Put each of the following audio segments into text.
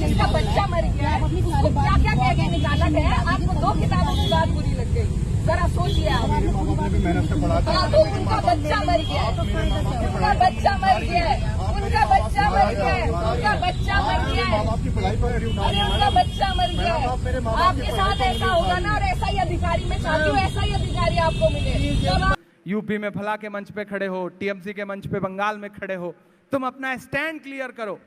जिनका बच्चा मर गया है उसको क्या क्या कह के निकाला गया। आपको 2 किताबों की बात बुरी लग गई, जरा सोचिए आप। तो उनका बच्चा मर गया है, उनका बच्चा मर गया है, उनका बच्चा मर गया है, उनका बच्चा मर गया है, अरे उनका बच्चा मर गया है। आपके साथ ऐसा होगा ना, और ऐसा ही अधिकारी मैं चाहती हूँ, ऐसा ही अधिकारी आपको मिले। यूपी में फला के मंच पे खड़े हो, टीएमसी के मंच पे बंगाल में खड़े हो, तुम अपना स्टैंड क्लियर करो।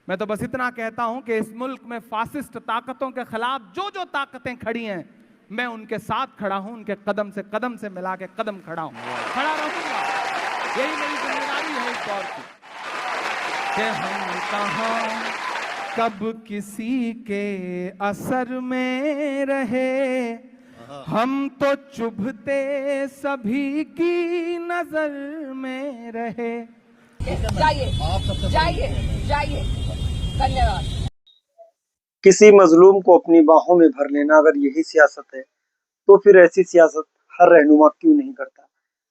मैं तो बस इतना कहता हूं कि इस मुल्क में फासिस्ट ताकतों के खिलाफ जो जो ताकतें खड़ी हैं, मैं उनके साथ खड़ा हूं, उनके कदम से मिला के कदम खड़ा रहूंगा। यही मेरी जिम्मेदारी है इस दौर की कि हम कहां कब किसी के असर में रहे, हम तो चुभते सभी की नजर में रहे। जाइए जाइए जाइए, धन्यवाद। किसी मजलूम को अपनी बाहों में भर लेना अगर यही सियासत है तो फिर ऐसी सियासत हर रहनुमा क्यों नहीं करता।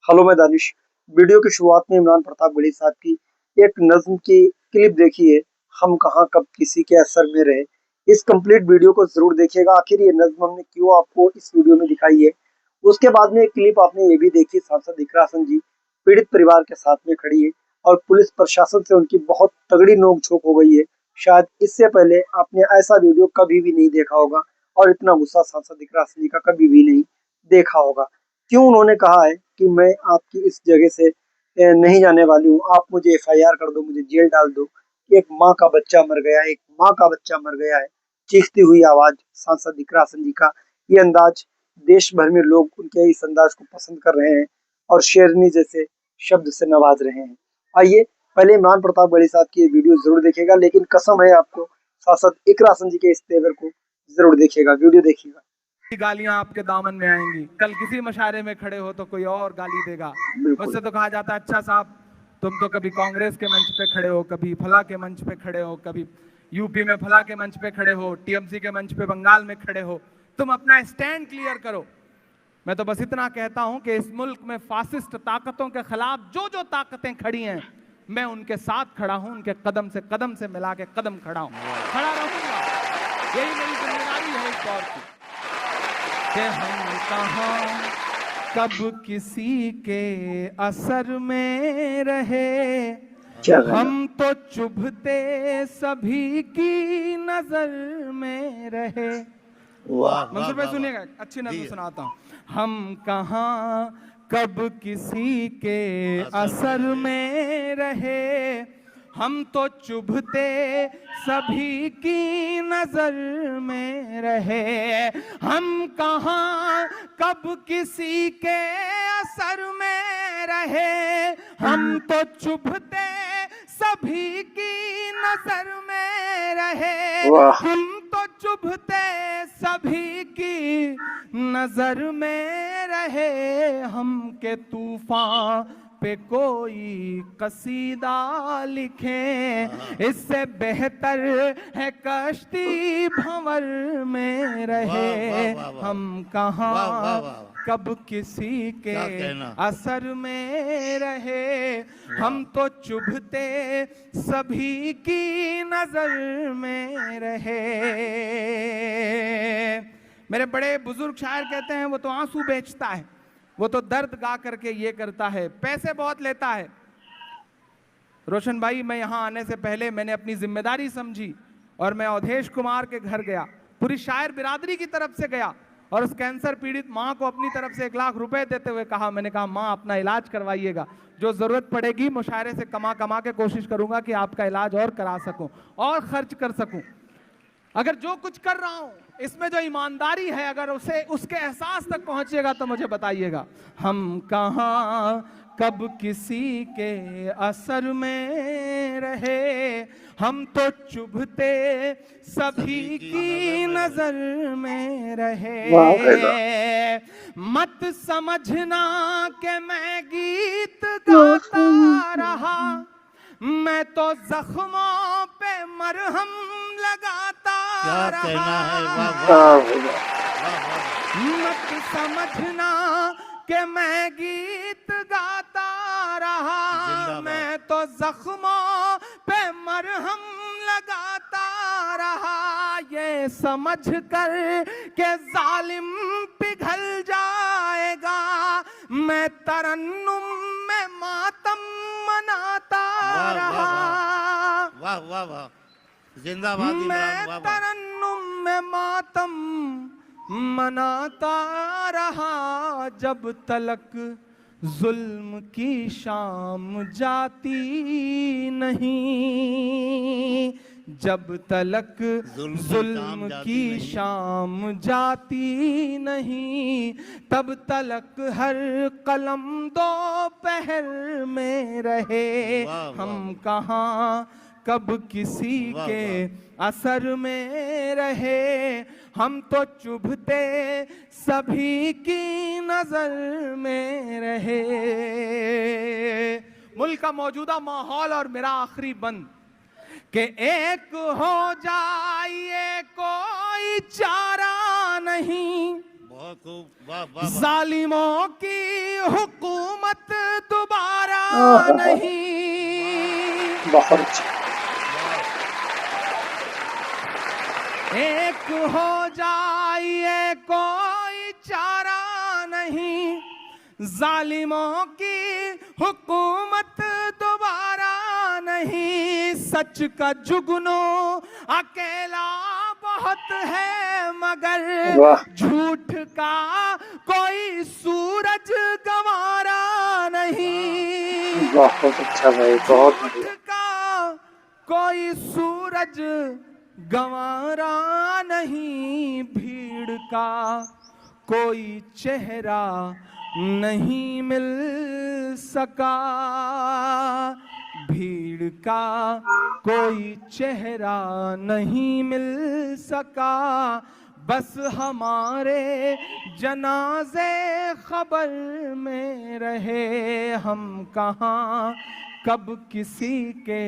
हेलो, मैं दानिश। वीडियो की शुरुआत में इमरान प्रताप गढ़ी साहब की एक नज्म की क्लिप देखिए, हम कहां कब किसी के असर में रहे। इस कंप्लीट वीडियो को जरूर देखिएगा, आखिर ये नज्म हमने क्यों आपको इस वीडियो में दिखाई है। उसके बाद में एक क्लिप आपने ये भी देखी, सांसद इकरा हसन जी पीड़ित परिवार के साथ में खड़ी है और पुलिस प्रशासन से उनकी बहुत तगड़ी नोकझोंक हो गई है। शायद इससे पहले आपने ऐसा वीडियो कभी भी नहीं देखा होगा और इतना गुस्सा सांसद इकरा हसन जी का कभी भी नहीं देखा होगा। क्यों उन्होंने कहा है कि मैं आपकी इस जगह से नहीं जाने वाली हूँ, आप मुझे एफआईआर कर दो, मुझे जेल डाल दो। एक माँ का बच्चा मर गया है, एक माँ का बच्चा मर गया है। चीखती हुई आवाज सांसद इकरा हसन जी का ये अंदाज, देश भर में लोग उनके इस अंदाज को पसंद कर रहे हैं और शेरनी जैसे शब्द से नवाज रहे हैं। आइए पहले इमरान प्रताप गढ़ी साहब की ये वीडियो जरूर देखिएगा, लेकिन कसम है आपको, सांसद इकरा हसन जी के इस तेवर को जरूर देखिएगा, वीडियो देखिएगा। गालियां आपके दामन में आएंगी, कल किसी मशारे में खड़े हो तो कोई और गाली देगा। मुझसे तो कहा जाता है, अच्छा साहब तुम तो कभी कांग्रेस के मंच पे खड़े हो, कभी फला के मंच पे खड़े हो, कभी यूपी में फला के मंच पे खड़े हो, टीएमसी के मंच पे बंगाल में खड़े हो, तुम अपना स्टैंड क्लियर करो। मैं तो बस इतना कहता हूं कि इस मुल्क में फासिस्ट ताकतों के खिलाफ जो जो ताकतें खड़ी हैं, मैं उनके साथ खड़ा हूं, उनके कदम से मिला के कदम खड़ा रहूंगा। यही मेरी जिम्मेदारी है इस दौर की कि हम कहां कब किसी के असर में रहे, हम तो चुभते सभी की नजर में रहे। मंसूर भाई सुनिएगा, अच्छी नज़म सुनाता हूँ। हम कहां कब किसी के असर में रहे, हम तो चुभते सभी की नजर में रहे। हम कहां कब किसी के असर में रहे, हम तो चुभते सभी की नजर में रहे। हम तो चुभते सभी की नजर में रहे। हम के तूफान पे कोई कसीदा लिखें, इससे बेहतर है कश्ती भंवर में रहे। हम कहां कब किसी के असर में रहे, हम तो चुभते सभी की नजर में रहे। मेरे बड़े बुजुर्ग शायर कहते हैं, वो तो आंसू बेचता है, वो तो दर्द गा करके ये करता है, पैसे बहुत लेता है। रोशन भाई, मैं यहाँ आने से पहले मैंने अपनी जिम्मेदारी समझी और मैं अवधेश कुमार के घर गया, पूरी शायर बिरादरी की तरफ से गया और उस कैंसर पीड़ित माँ को अपनी तरफ से 1 लाख रुपए देते हुए कहा, मैंने कहा माँ अपना इलाज करवाइएगा, जो जरूरत पड़ेगी मुशायरे से कमा के कोशिश करूंगा कि आपका इलाज और करा सकूं और खर्च कर सकूं। अगर जो कुछ कर रहा हूं इसमें जो ईमानदारी है, अगर उसे उसके एहसास तक पहुंचेगा तो मुझे बताइएगा। हम कहां कब किसी के असर में रहे, हम तो चुभते सभी की नजर में रहे। मत समझना कि मैं गीत गाता रहा, मैं तो जख्मों पे मरहम लगाता रहा। मत समझना कि मैं गीत गाता रहा, मैं तो जख्मों पे मरहम लगाता रहा। समझ कर के जालिम पिघल जाएगा, मैं तरन्नुम में मातम मनाता रहा। वाह वाह वाह, जिंदाबाद इमरान, मैं वाह वाह। तरन्नुम में मातम मनाता रहा, जब तलक जुल्म की शाम जाती नहीं, जब तलक जुल्म की शाम जाती नहीं, तब तलक हर कलम दोपहर में रहे। हम कहाँ कब किसी के असर में रहे, हम तो चुभते सभी की नजर में रहे। मुल्क का मौजूदा माहौल और मेरा आखिरी बंद कि एक हो जाइए कोई चारा नहीं, बहुत खूब, वाह वाह वाह। जालिमों की हुकूमत दोबारा नहीं। बहुत अच्छा। एक हो जाइए कोई चारा नहीं, जालिमों की हुकूमत दोबारा नहीं। सच का जुगनू अकेला बहुत है, मगर झूठ का कोई सूरज गंवारा नहीं। बहुत अच्छा भाई, बहुत झूठ का कोई सूरज गंवारा नहीं, भीड़ का कोई चेहरा नहीं मिल सका, भीड़ का कोई चेहरा नहीं मिल सका, बस हमारे जनाजे खबर में रहे। हम कहाँ कब किसी के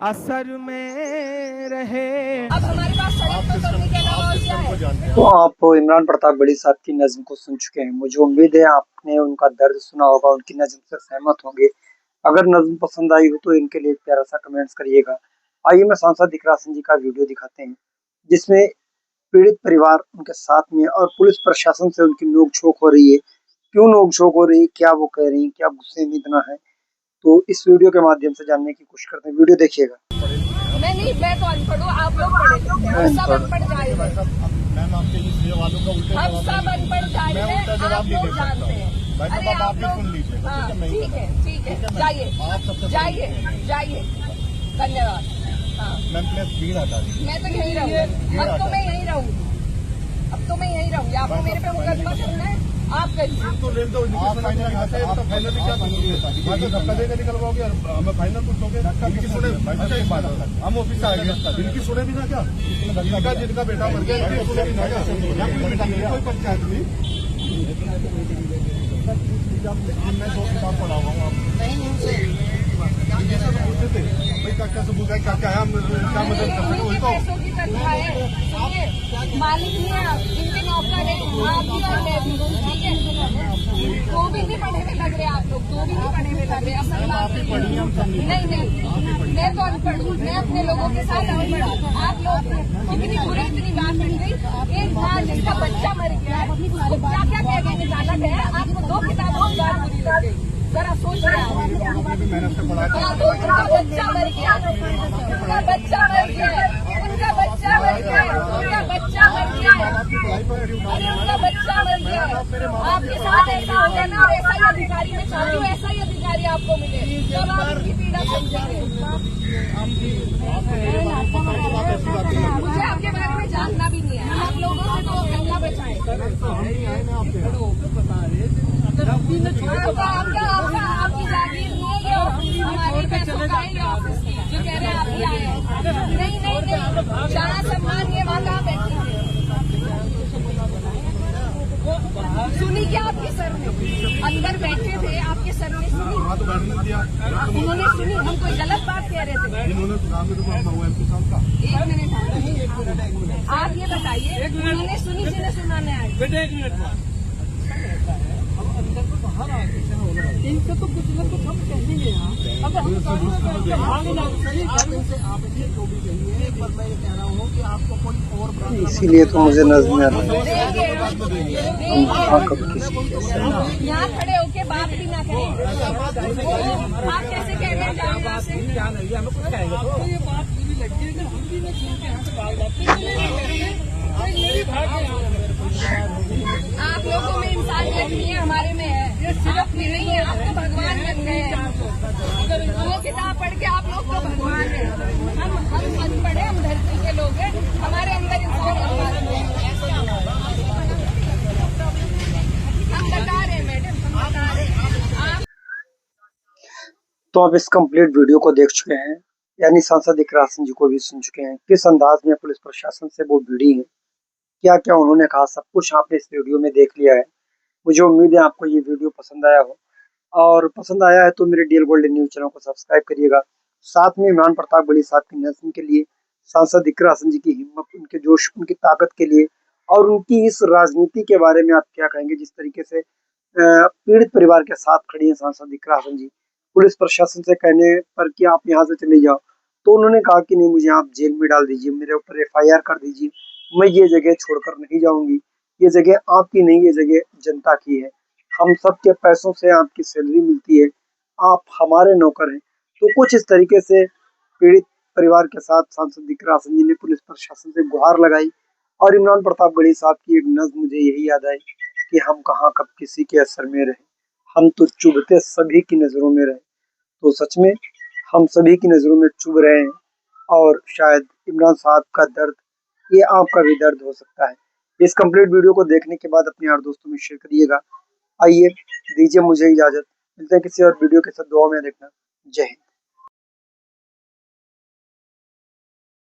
असर में रहे। अब हमारे पास सड़क पर करने के अलावा और क्या है? तो आप इमरान प्रताप बड़ी साहब की नज्म को सुन चुके हैं। मुझे उम्मीद है आपने उनका दर्द सुना होगा, उनकी नज्म से सहमत होंगे। अगर नज्म पसंद आई हो तो इनके लिए एक प्यारा सा कमेंट्स करिएगा। आइए मैं सांसद दिकरासन जी का वीडियो दिखाते हैं, जिसमें पीड़ित परिवार उनके साथ में और पुलिस प्रशासन से उनकी नोक-झोंक हो रही है। क्यों नोक-झोंक हो रही है, क्या वो कह रही है, क्या गुस्से में इतना है, तो इस वीडियो के माध्यम से जानने की कोशिश करते हैं। वीडियो देखिएगा। मैं तो अनपढ़ हूँ, आप लोग पढ़े, हम सब अनपढ़ जाहिल हैं, हम सब अनपढ़ जाहिल हैं, आप लोग जानते हैं। अरे आप लोग, हाँ ठीक है, जाइए, धन्यवाद। हाँ मैं तो यहीं रहूँगी, अब तो मैं यहीं रहूँगी, आपको मेरे पे मुकदमा करना है, आप करिए। हम ऑफिस आ गए, इनकी सुने भी ना क्या, जिनका बेटा मर गया इनकी सुने भी ना क्या, कोई पंचायत नहीं। मैं 2 किताब पढ़ा हुआ हूँ, क्या सबूत है, क्या है, क्या मदद कर सकते हो? पैसों की तनख्वाह है, सुनिए, मालिक नहीं है, इनके नौकर है, आप भी और मैं भी, ठीक है। तो भी नहीं पढ़े हुए लग रहे आप लोग, तो भी नहीं पढ़े हुए लग रहे, असल बात नहीं, मैं तो अनपढ़ हूँ, मैं अपने लोगों के साथ अनपढ़ हूँ। आप लोग इतनी बुरी इतनी बात बन गई, एक माँ जिसका बच्चा मर गया है, उसको क्या क्या कह के निकाला गया है, आपको 2 किताबों की बात बुरी लग गई, जरा सोचिए। उनका बच्चा मर गया, उनका बच्चा मर गया, उनका बच्चा मर गया, उनका बच्चा मर गया, अरे उनका बच्चा मर गया। आपके साथ ऐसा होगा ना, ऐसा ही अधिकारी में चाहती हूँ, ऐसा ही अधिकारी आपको मिले, तब आप उनकी पीड़ा समझेंगे। मुझे आपके बारे में जानना भी नहीं है, आप लोगों से तो गंगा बचाए। आपकी जागीर नहीं है ये, हमारे पैसों का है ये ऑफिस की, जो कह रहे हैं आप ही आए हैं। नहीं, जहाँ सम्मान ये वहाँ कहाँ बैठे हैं। सुनी क्या आपके सर ने, अंदर बैठे थे आपके सर ने सुनी, उन्होंने सुनी, हम कोई गलत बात कह रहे थे। एक मिनट, आप ये बताइए, उन्होंने सुनी जिन्हें सुनाने आए, इनसे तो कुछ न कुछ हम कहेंगे यहाँ। अब हम इसीलिए तो मुझे नजर में आ रहा है देंगे। हम कहाँ कब किसी के साथ। यहाँ खड़े होके बात भी ना करें, आप कैसे कह रहे हैं जाने यहाँ से? आप लोगों में इंसानियत नहीं है, हमारे में है। सिर्फ भी नहीं है, आप तो भगवान बन गए हैं। वो किताब पढ़ के आप लोग तो भगवान हैं। हम अनपढ़ हैं, हम धरती के लोग हैं, हमारे अंदर इंसान है। हम बता रहे हैं मैडम, हम बता रहे हैं। आप तो आप इस कंप्लीट वीडियो को देख चुके हैं, यानी सांसद इकरार सिंह जी को भी सुन चुके हैं, किस अंदाज में पुलिस प्रशासन से वो भिड़ी है, क्या क्या उन्होंने कहा, सब कुछ आपने इस वीडियो में देख लिया है। मुझे उम्मीद है आपको ये वीडियो पसंद आया हो, और पसंद आया है तो मेरे डीएल गोल्डन न्यूज चैनल को सब्सक्राइब करिएगा। साथ में इमरान प्रताप गढ़ी साहब की नज़्म के लिए, सांसद इकरार सिंह जी की हिम्मत, उनके जोश, उनकी ताकत के लिए, और उनकी इस राजनीति के बारे में आप क्या कहेंगे, जिस तरीके से पीड़ित परिवार के साथ खड़ी है सांसद इकरार सिंह जी। पुलिस प्रशासन से कहने पर कि आप यहाँ से चले जाओ, तो उन्होंने कहा कि नहीं, मुझे आप जेल में डाल दीजिए, मेरे ऊपर FIR कर दीजिए, मैं ये जगह छोड़कर नहीं जाऊंगी। ये जगह आपकी नहीं, ये जगह जनता की है। हम सब के पैसों से आपकी सैलरी मिलती है, आप हमारे नौकर हैं। तो कुछ इस तरीके से पीड़ित परिवार के साथ सांसद इकरार सिंह जी ने पुलिस प्रशासन से गुहार लगाई। और इमरान प्रताप गढ़ी साहब की एक नज़्म मुझे यही याद आई कि हम कहाँ कब किसी के असर में रहे, हम तो चुभते सभी की नजरों में रहे। तो सच में हम सभी की नजरों में चुभ रहे हैं, और शायद इमरान साहब का दर्द ये आपका भी दर्द हो सकता है। इस कंप्लीट वीडियो को देखने के बाद अपने यार दोस्तों में शेयर करिएगा। आइए, दीजिए मुझे इजाजत, मिलते हैं किसी और वीडियो के साथ। दुआ में देखना। जय हिंद।